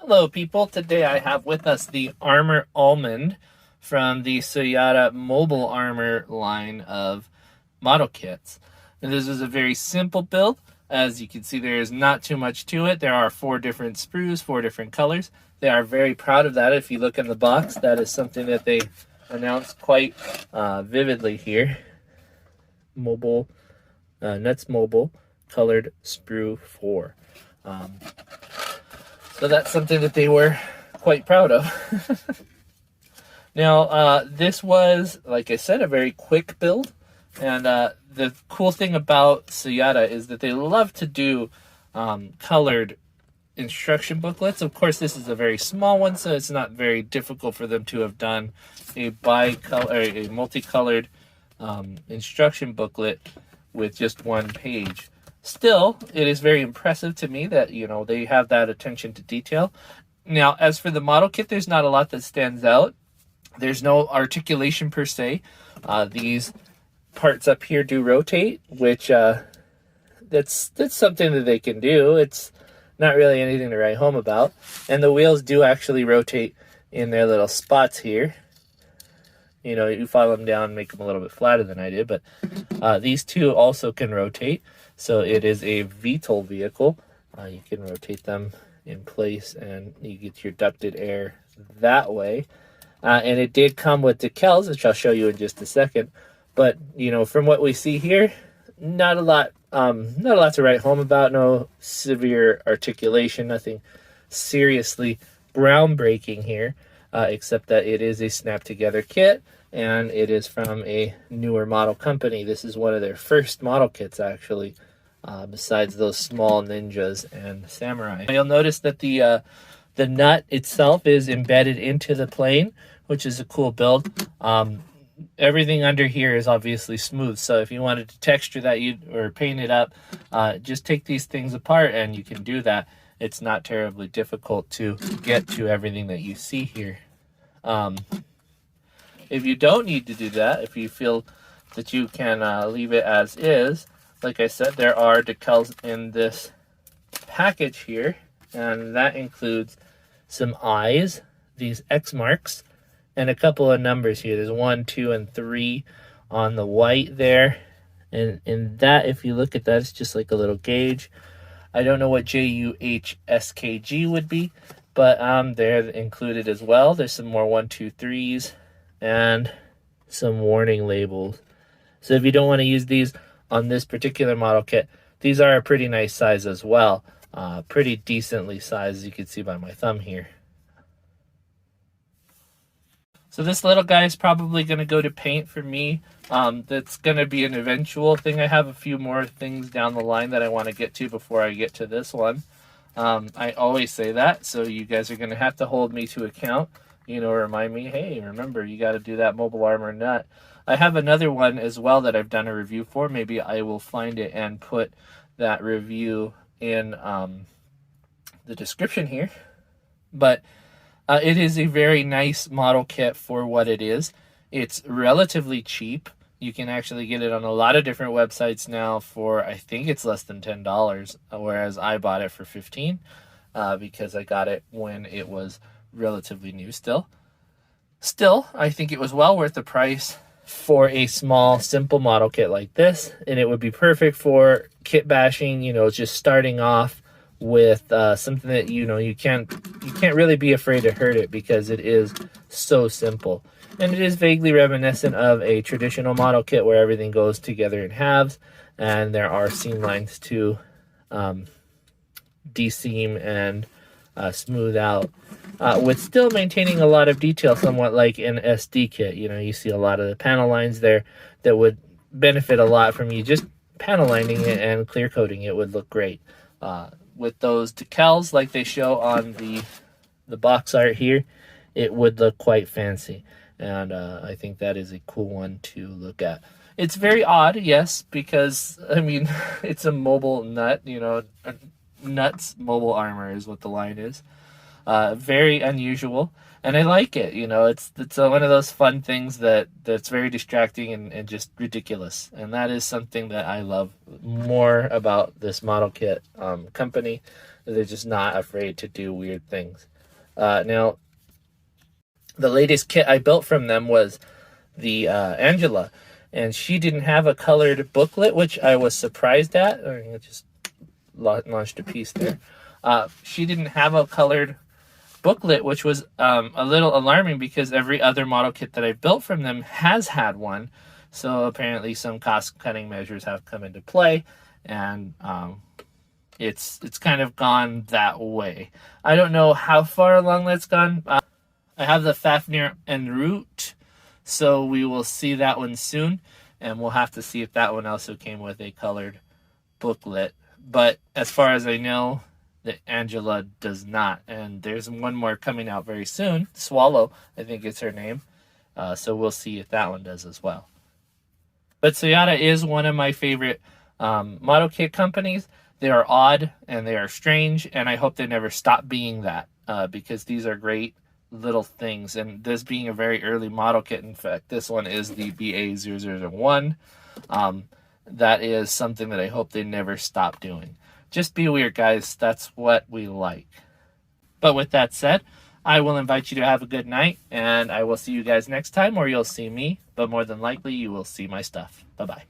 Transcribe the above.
Hello people, today I have with us the Armor Almond from the Suyata Mobile Armor line of model kits. And this is a very simple build. As you can see, there is not too much to it. There are 4 different sprues, 4 different colors. They are very proud of that. If you look in the box, that is something that they announced quite vividly here. Mobile, Nuts Mobile Colored Sprue 4. So that's something that they were quite proud of. Now, this was, like I said, a very quick build. And the cool thing about Suyata is that they love to do colored instruction booklets. Of course, this is a very small one, so it's not very difficult for them to have done a multicolored instruction booklet with just one page. Still, it is very impressive to me that, you know, they have that attention to detail. Now, as for the model kit, there's not a lot that stands out. There's no articulation per se. These parts up here do rotate, which that's something that they can do. It's not really anything to write home about. And the wheels do actually rotate in their little spots here. You know, you follow them down and make them a little bit flatter than I did, but these two also can rotate. So it is a VTOL vehicle. You can rotate them in place and you get your ducted air that way. And it did come with decals, which I'll show you in just a second. But, you know, from what we see here, not a lot to write home about. No severe articulation, nothing seriously groundbreaking here, except that it is a snap together kit and it is from a newer model company. This is one of their first model kits, actually, besides those small ninjas and samurai. You'll notice that the nut itself is embedded into the plane, which is a cool build. Everything under here is obviously smooth, so if you wanted to texture that or paint it up, just take these things apart and you can do that. It's not terribly difficult to get to everything that you see here. If you don't need to do that, if you feel that you can leave it as is, like I said, there are decals in this package here, and that includes some eyes, these X marks, and a couple of numbers here. There's 1, 2, and 3 on the white there. And that, if you look at that, it's just like a little gauge. I don't know what JUHSKG would be, but they're included as well. There's some more 1, 2, 3s and some warning labels. So if you don't want to use these on this particular model kit, these are a pretty nice size as well. Pretty decently sized, as you can see by my thumb here. So this little guy is probably going to go to paint for me. That's going to be an eventual thing. I have a few more things down the line that I want to get to before I get to this one. I always say that, so you guys are going to have to hold me to account. You know, remind me, hey, remember, you got to do that mobile armor nut. I have another one as well that I've done a review for. Maybe I will find it and put that review in the description here. But it is a very nice model kit for what it is. It's relatively cheap. You can actually get it on a lot of different websites now for, I think it's less than $10, whereas I bought it for $15 because I got it when it was relatively new still. Still, I think it was well worth the price for a small, simple model kit like this, and it would be perfect for kit bashing, you know, just starting off with something that, you know, you can't really be afraid to hurt it because it is so simple. And it is vaguely reminiscent of a traditional model kit where everything goes together in halves and there are seam lines to de-seam and smooth out, with still maintaining a lot of detail, somewhat like an SD kit. You know, you see a lot of the panel lines there that would benefit a lot from you just panel lining it and clear coating. It would look great. With those decals like they show on the box art here, it would look quite fancy. And I think that is a cool one to look at. It's very odd, yes, because, I mean, it's a mobile nut, you know, Nuts Mobile Armor is what the line is. Very unusual, and I like it. You know, it's one of those fun things that's very distracting and just ridiculous, and that is something that I love more about this model kit company. They're just not afraid to do weird things. Now, the latest kit I built from them was the Angela, and she didn't have a colored booklet, which I was surprised at. I just launched a piece there. She didn't have a colored booklet, which was a little alarming because every other model kit that I built from them has had one. So apparently some cost-cutting measures have come into play, and it's kind of gone that way. I don't know how far along that's gone. I have the Fafnir en route, so we will see that one soon, and we'll have to see if that one also came with a colored booklet. But as far as I know, the Angela does not, and there's one more coming out very soon. Swallow, I think it's her name. So we'll see if that one does as well. But Suyata is one of my favorite model kit companies. They are odd and they are strange, and I hope they never stop being that, because these are great little things. And this being a very early model kit, in fact, this one is the BA0001. That is something that I hope they never stop doing. Just be weird, guys. That's what we like. But with that said, I will invite you to have a good night, and I will see you guys next time, or you'll see me, but more than likely you will see my stuff. Bye-bye.